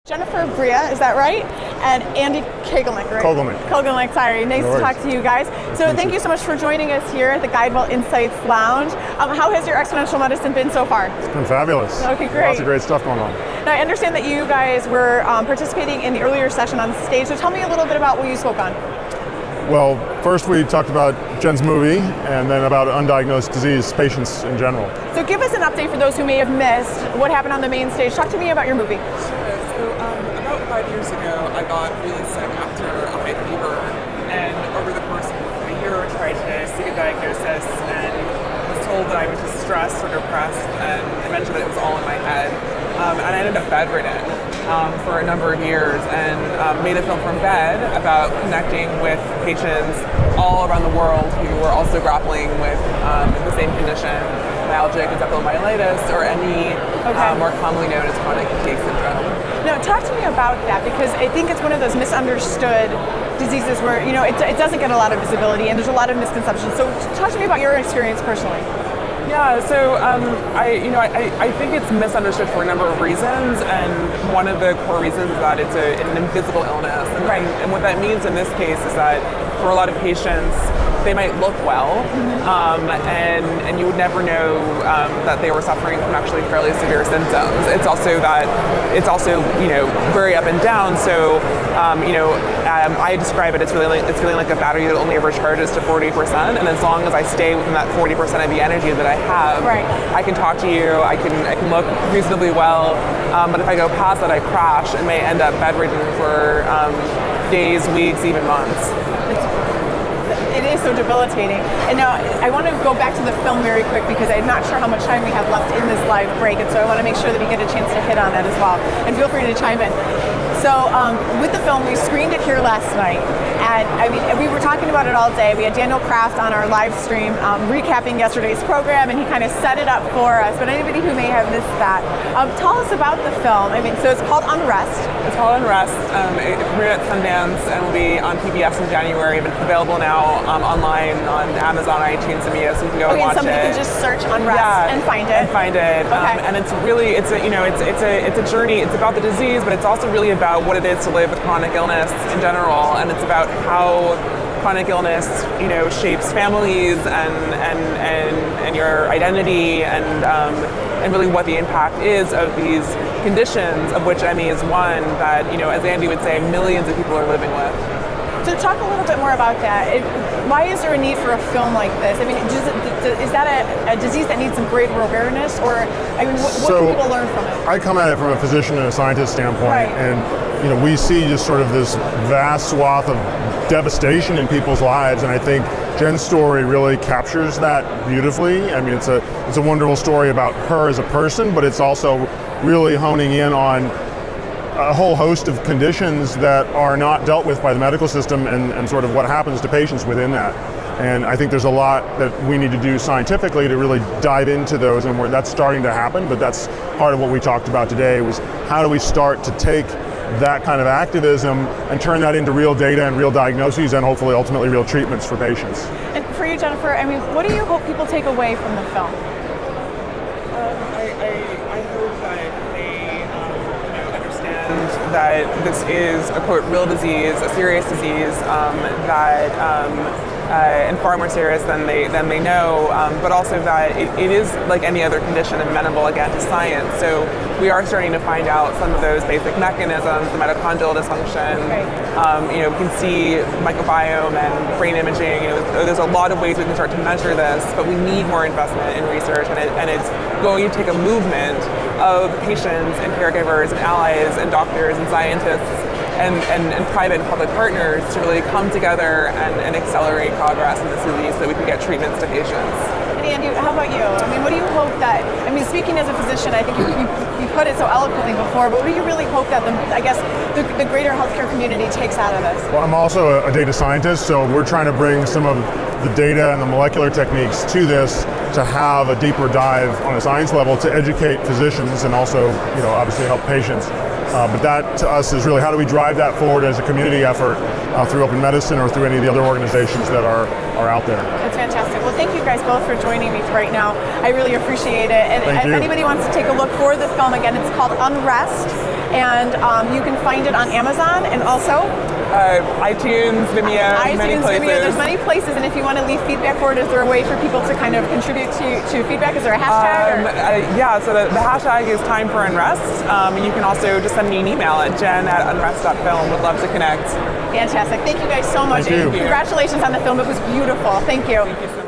Jennifer Brea, is that right? And Andy Kogelnick, right? Kogelnick, sorry. Nice to talk to you guys. So thank you so much for joining us here at the GuideWell Insights Lounge. How has your exponential medicine been so far? It's been fabulous. Okay, great. Lots of great stuff going on. Now, I understand that you guys were participating in the earlier session on stage, so tell me a little bit about what you spoke on. Well, first we talked about Jen's movie, and then about undiagnosed disease patients in general. So give us an update for those who may have missed what happened on the main stage. Talk to me about your movie. So about 5 years ago, I got really sick after a high fever, and over the course of a year, I tried to seek a diagnosis and was told that I was just stressed or depressed, and I mentioned that it was all in my head. And I ended up bedridden for a number of years, and made a film from bed about connecting with patients all around the world who were also grappling with the same condition, myalgic encephalomyelitis, or any more commonly known as chronic fatigue syndrome. Now, talk to me about that, because I think it's one of those misunderstood diseases where, you know, it doesn't get a lot of visibility and there's a lot of misconceptions. So talk to me about your experience personally. Yeah, so I think it's misunderstood for a number of reasons, and one of the core reasons is that it's an invisible illness. And what that means in this case is that for a lot of patients, they might look well, and you would never know that they were suffering from actually fairly severe symptoms. It's also very up and down. So I describe it. It's feeling like a battery that only ever charges to 40%, and as long as I stay within that 40% of the energy that I have, I can talk to you. I can look reasonably well. But if I go past that, I crash and may end up bedridden for days, weeks, even months. It is so debilitating. And now I want to go back to the film very quick, because I'm not sure how much time we have left in this live break, and so I want to make sure that we get a chance to hit on that as well. And feel free to chime in. So with the film, we screened it here last night, and I mean, we were talking about it all day. We had Daniel Kraft on our live stream recapping yesterday's program, and he kind of set it up for us. But anybody who may have missed that, tell us about the film. I mean, so it's called Unrest. It's called Unrest. It premiered at Sundance and will be on PBS in January, but it's available now online on Amazon, iTunes, and Mio, so you can go and watch it. Somebody can just search Unrest and find it. Okay. And it's really, it's a journey. It's about the disease, but it's also really about what it is to live with chronic illness in general, and it's about how chronic illness, shapes families and your identity, and really what the impact is of these conditions, of which ME is one that, as Andy would say, millions of people are living with. So talk a little bit more about that. Why is there a need for a film like this? I mean, is that a disease that needs some greater awareness, or what can people learn from it? I come at it from a physician and a scientist standpoint, and we see just sort of this vast swath of devastation in people's lives, and I think Jen's story really captures that beautifully. I mean, it's a wonderful story about her as a person, but it's also really honing in on a whole host of conditions that are not dealt with by the medical system, and sort of what happens to patients within that. And I think there's a lot that we need to do scientifically to really dive into those, and that's starting to happen, but that's part of what we talked about today, was how do we start to take that kind of activism and turn that into real data and real diagnoses, and hopefully ultimately real treatments for patients. And for you, Jennifer, I mean, what do you hope people take away from the film? I hope that they understand that this is a, quote, real disease, a serious disease, and far more serious than they know, but also that it is like any other condition amenable again to science. So we are starting to find out some of those basic mechanisms, the mitochondrial dysfunction. We can see microbiome and brain imaging. There's a lot of ways we can start to measure this, but we need more investment in research, and it's going to take a movement of patients and caregivers and allies and doctors and scientists and private and public partners to really come together and accelerate progress in this disease so that we can get treatments to patients. And Andy, how about you? I mean, what do you hope that, speaking as a physician, I think you put it so eloquently before, but what do you really hope that the greater healthcare community takes out of this? Well, I'm also a data scientist, so we're trying to bring some of the data and the molecular techniques to this to have a deeper dive on a science level to educate physicians and also, obviously help patients. But that to us is really, how do we drive that forward as a community effort through Open Medicine or through any of the other organizations that are out there. That's fantastic. Well, thank you guys both for joining me right now. I really appreciate it. And Thank if you. anybody wants to take a look for the film, again, it's called Unrest, and you can find it on Amazon and also iTunes, Vimeo, many iTunes, places. Vimeo. There's many places, and if you want to leave feedback for it, is there a way for people to kind of contribute to feedback? Is there a hashtag? Yeah, so the hashtag is Time for Unrest. You can also just send me an email at jen@unrest.film. Would love to connect. Fantastic. Thank you guys so much. Thank you. And congratulations on the film. It was beautiful. Thank you. Thank you so much.